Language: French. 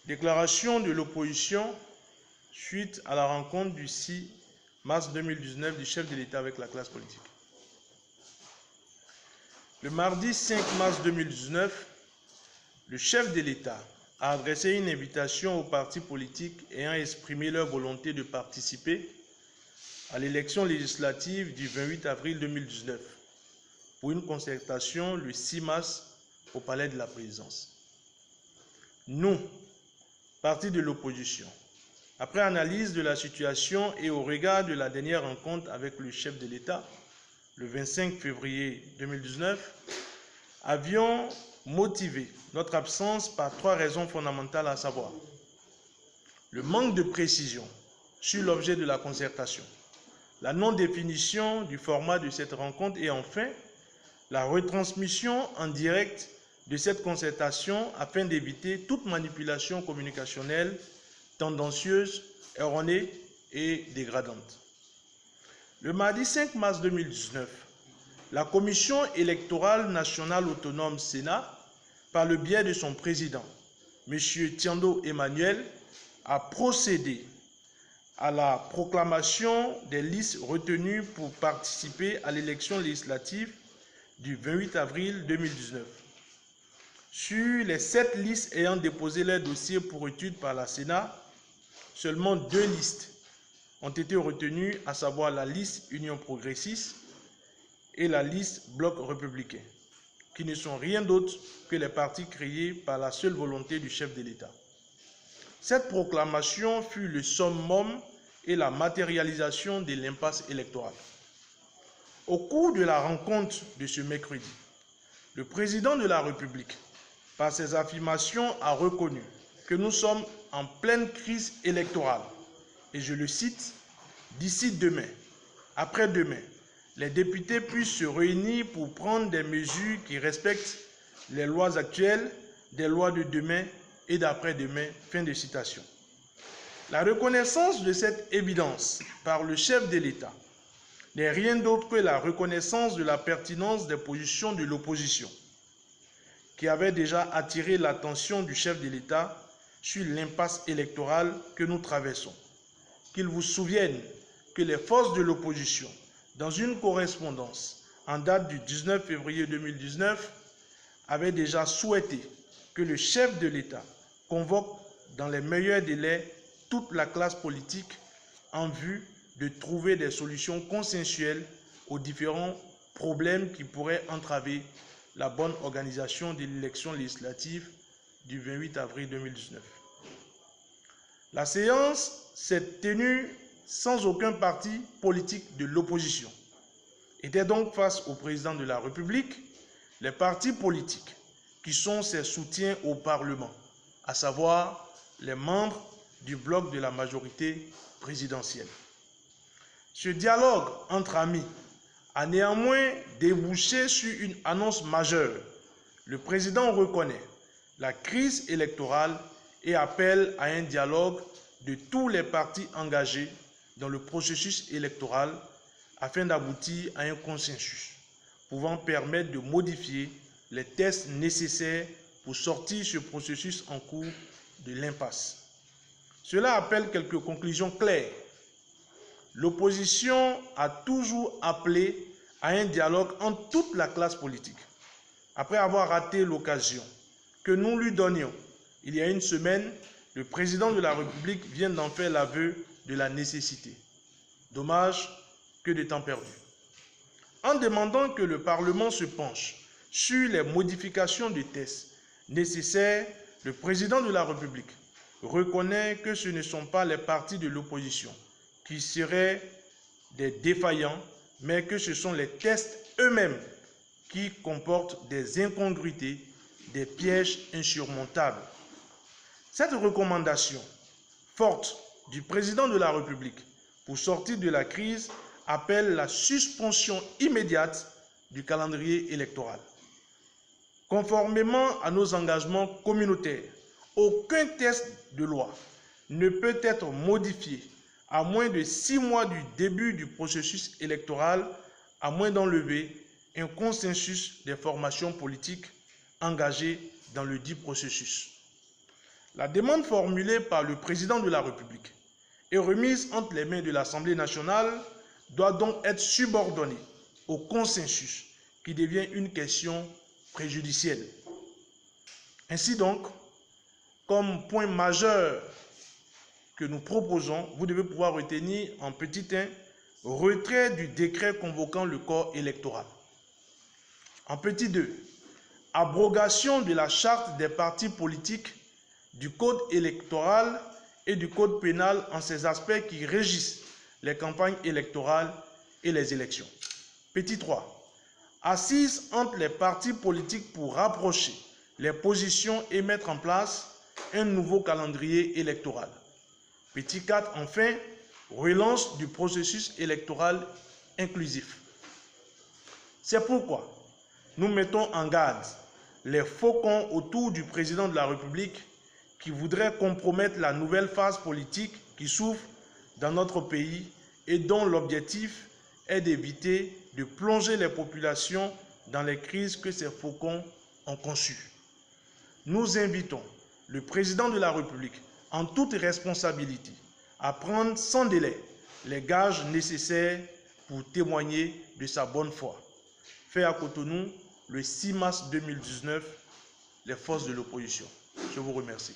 Déclaration de l'opposition suite à la rencontre du 6 mars 2019 du chef de l'État avec la classe politique. Le mardi 5 mars 2019, le chef de l'État a adressé une invitation aux partis politiques ayant exprimé leur volonté de participer à l'élection législative du 28 avril 2019 pour une concertation le 6 mars au Palais de la Présidence. Nous, partis de l'opposition, après analyse de la situation et au regard de la dernière rencontre avec le chef de l'État, le 25 février 2019, avions motivé notre absence par 3 raisons fondamentales, à savoir le manque de précision sur l'objet de la concertation, la non-définition du format de cette rencontre et enfin la retransmission en direct de cette concertation afin d'éviter toute manipulation communicationnelle tendancieuse, erronée et dégradante. Le mardi 5 mars 2019, la Commission électorale nationale autonome Sénat, par le biais de son président, M. Tiando Emmanuel, a procédé à la proclamation des listes retenues pour participer à l'élection législative du 28 avril 2019. Sur les 7 listes ayant déposé leur dossier pour étude par la Sénat, seulement 2 listes ont été retenues, à savoir la liste Union progressiste et la liste Bloc républicain, qui ne sont rien d'autre que les partis créés par la seule volonté du chef de l'État. Cette proclamation fut le summum et la matérialisation de l'impasse électorale. Au cours de la rencontre de ce mercredi, le président de la République, par ses affirmations, a reconnu que nous sommes en pleine crise électorale. Et je le cite, « D'ici demain, après-demain, les députés puissent se réunir pour prendre des mesures qui respectent les lois actuelles, des lois de demain et d'après-demain. » Fin de citation. La reconnaissance de cette évidence par le chef de l'État n'est rien d'autre que la reconnaissance de la pertinence des positions de l'opposition, qui avait déjà attiré l'attention du chef de l'État sur l'impasse électorale que nous traversons. Qu'il vous souvienne que les forces de l'opposition, dans une correspondance en date du 19 février 2019, avaient déjà souhaité que le chef de l'État convoque dans les meilleurs délais toute la classe politique en vue de trouver des solutions consensuelles aux différents problèmes qui pourraient entraver la bonne organisation de l'élection législative du 28 avril 2019. La séance s'est tenue sans aucun parti politique de l'opposition. Était donc face au président de la République, les partis politiques qui sont ses soutiens au Parlement, à savoir les membres du bloc de la majorité présidentielle. Ce dialogue entre amis a néanmoins débouché sur une annonce majeure. Le président reconnaît la crise électorale et appelle à un dialogue de tous les partis engagés dans le processus électoral afin d'aboutir à un consensus pouvant permettre de modifier les tests nécessaires pour sortir ce processus en cours de l'impasse. Cela appelle quelques conclusions claires. L'opposition a toujours appelé à un dialogue entre toute la classe politique. Après avoir raté l'occasion que nous lui donnions il y a une semaine, le président de la République vient d'en faire l'aveu de la nécessité. Dommage que de temps perdu. En demandant que le Parlement se penche sur les modifications de tests nécessaires, le président de la République reconnaît que ce ne sont pas les partis de l'opposition qui seraient des défaillants, mais que ce sont les tests eux-mêmes qui comportent des incongruités, des pièges insurmontables. Cette recommandation forte du président de la République pour sortir de la crise appelle la suspension immédiate du calendrier électoral. Conformément à nos engagements communautaires, aucun texte de loi ne peut être modifié à moins de 6 mois du début du processus électoral, à moins d'enlever un consensus des formations politiques engagées dans le dit processus. La demande formulée par le président de la République et remise entre les mains de l'Assemblée nationale doit donc être subordonnée au consensus qui devient une question préjudicielle. Ainsi donc, comme point majeur que nous proposons, vous devez pouvoir retenir en petit 1, retrait du décret convoquant le corps électoral. En petit 2, abrogation de la charte des partis politiques, du code électoral et du code pénal en ces aspects qui régissent les campagnes électorales et les élections. Petit 3, assise entre les partis politiques pour rapprocher les positions et mettre en place un nouveau calendrier électoral. Petit 4, enfin, relance du processus électoral inclusif. C'est pourquoi nous mettons en garde les faucons autour du président de la République qui voudraient compromettre la nouvelle phase politique qui s'ouvre dans notre pays et dont l'objectif est d'éviter de plonger les populations dans les crises que ces faucons ont conçues. Nous invitons le président de la République, en toute responsabilité, à prendre sans délai les gages nécessaires pour témoigner de sa bonne foi. Fait à Cotonou, le 6 mars 2019, les forces de l'opposition. Je vous remercie.